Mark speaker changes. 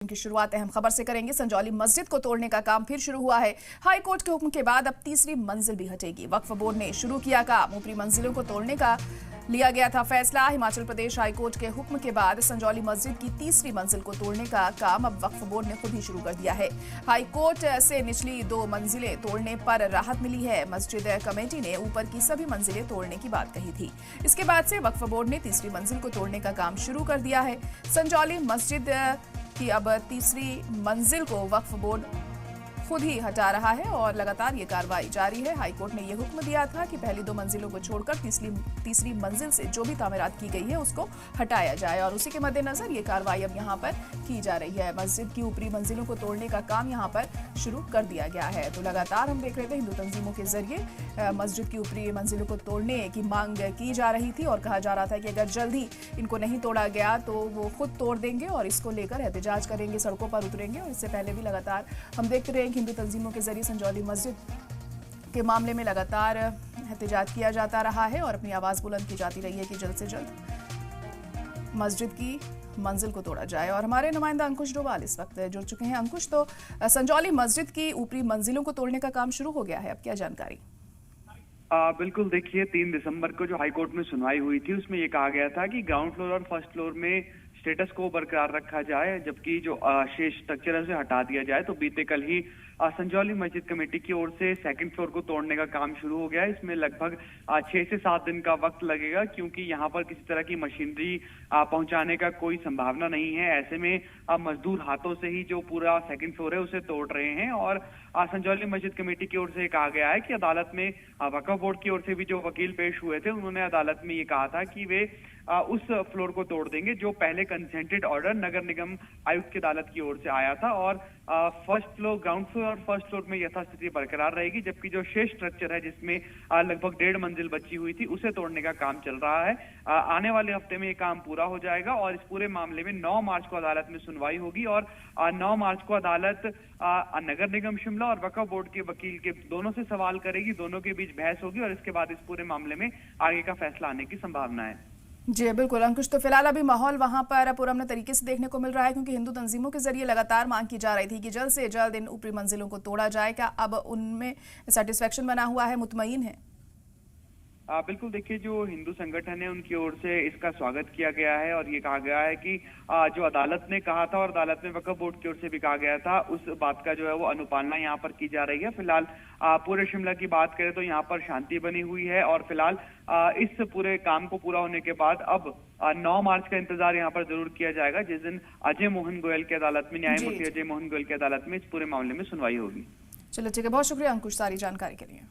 Speaker 1: की शुरुआत अहम खबर से करेंगे। संजौली मस्जिद को तोड़ने का काम फिर शुरू हुआ है। हाई कोर्ट के हुक्म के बाद अब तीसरी मंजिल भी हटेगी। वक्फ बोर्ड ने शुरू किया काम। ऊपरी मंजिलों को तोड़ने का लिया गया था फैसला। हिमाचल प्रदेश हाई कोर्ट के हुक्म के बाद संजौली मस्जिद की तीसरी मंजिल को तोड़ने का काम अब वक्फ बोर्ड ने खुद ही शुरू कर दिया है। हाई कोर्ट से निचली 2 मंजिलें तोड़ने पर राहत मिली है। मस्जिद कमेटी ने ऊपर की सभी मंजिलें तोड़ने की बात कही थी। इसके बाद से वक्फ बोर्ड ने तीसरी मंजिल को तोड़ने का काम शुरू कर दिया है। संजौली मस्जिद कि अब तीसरी मंजिल को वक्फ बोर्ड खुद ही हटा रहा है और लगातार ये कार्रवाई जारी है। हाईकोर्ट ने ये हुक्म दिया था कि पहली 2 मंजिलों को छोड़कर तीसरी मंजिल से जो भी तामीरात की गई है उसको हटाया जाए और उसी के मद्देनजर ये कार्रवाई अब यहाँ पर की जा रही है। मस्जिद की ऊपरी मंजिलों को तोड़ने का काम यहाँ पर शुरू कर दिया गया है। तो लगातार हम देख रहे थे हिंदू तंजीमों के जरिए मस्जिद की ऊपरी मंजिलों को तोड़ने की मांग की जा रही थी और कहा जा रहा था कि अगर जल्द ही इनको नहीं तोड़ा गया तो वो खुद तोड़ देंगे और इसको लेकर एहतजाज करेंगे, सड़कों पर उतरेंगे। और इससे पहले भी लगातार हम देखते रहे हिंदू तंजीमों के जरिए संजौली मस्जिद के मामले में लगातार एहतजाज किया जाता रहा है और अपनी आवाज बुलंद की जाती रही है कि जल्द से जल्द मस्जिद की मंजिल को तोड़ा जाए। और हमारे नुमाइंदा अंकुश डोभाल इस वक्त जुड़ चुके हैं। अंकुश, तो संजौली मस्जिद की ऊपरी मंजिलों को तोड़ने का काम शुरू हो गया है, अब क्या जानकारी?
Speaker 2: बिल्कुल, देखिए 3 दिसंबर को जो हाईकोर्ट में सुनवाई हुई थी उसमें ये कहा गया था कि ग्राउंड फ्लोर और फर्स्ट फ्लोर में स्टेटस को बरकरार रखा जाए, जबकि जो शेष स्ट्रक्चर है उसे हटा दिया जाए। तो बीते कल ही संजौली मस्जिद कमेटी की ओर से सेकंड फ्लोर को तोड़ने का काम शुरू हो गया है। इसमें लगभग 6 से 7 दिन का वक्त लगेगा, क्योंकि यहाँ पर किसी तरह की मशीनरी पहुंचाने का कोई संभावना नहीं है। ऐसे में मजदूर हाथों से ही जो पूरा सेकंड फ्लोर है उसे तोड़ रहे हैं। और संजौली मस्जिद कमेटी की ओर से कहा गया है कि अदालत में वक्फ बोर्ड की ओर से भी जो वकील पेश हुए थे उन्होंने अदालत में ये कहा था कि वे उस फ्लोर को तोड़ देंगे जो पहले कंसेंटेड ऑर्डर नगर निगम आयुक्त की अदालत की ओर से आया था। और फर्स्ट फ्लोर, ग्राउंड फ्लोर और फर्स्ट फ्लोर में यथास्थिति बरकरार रहेगी, जबकि जो शेष स्ट्रक्चर है जिसमें लगभग 1.5 मंजिल बची हुई थी उसे तोड़ने का काम चल रहा है। आने वाले हफ्ते में ये काम पूरा हो जाएगा और इस पूरे मामले में 9 मार्च को अदालत में सुनवाई होगी। और 9 मार्च को अदालत नगर निगम शिमला और वक्फ बोर्ड के वकील के दोनों से सवाल करेगी, दोनों के बीच बहस होगी और इसके बाद इस पूरे मामले में आगे का फैसला आने की संभावना है।
Speaker 1: जी बिल्कुल अंकुश, तो फिलहाल अभी माहौल वहां पर पुरअमन तरीके से देखने को मिल रहा है, क्योंकि हिंदू तंजीमों के जरिए लगातार मांग की जा रही थी कि जल्द से जल्द इन ऊपरी मंजिलों को तोड़ा जाए। क्या अब उनमें सेटिस्फेक्शन बना हुआ है, मुतमईन है?
Speaker 2: बिल्कुल, देखिए जो हिंदू संगठन है उनकी ओर से इसका स्वागत किया गया है और ये कहा गया है कि जो अदालत ने कहा था और अदालत में वक्फ बोर्ड की ओर से भी कहा गया था उस बात का जो है वो अनुपालना यहाँ पर की जा रही है। फिलहाल पूरे शिमला की बात करें तो यहाँ पर शांति बनी हुई है और फिलहाल इस पूरे काम को पूरा होने के बाद अब 9 मार्च का इंतजार यहाँ पर जरूर किया जाएगा, जिस दिन अजय मोहन गोयल की अदालत में, न्यायमूर्ति अजय मोहन गोयल की अदालत में इस पूरे मामले में सुनवाई होगी।
Speaker 1: चलो ठीक है, बहुत शुक्रिया अंकुश सारी जानकारी के लिए।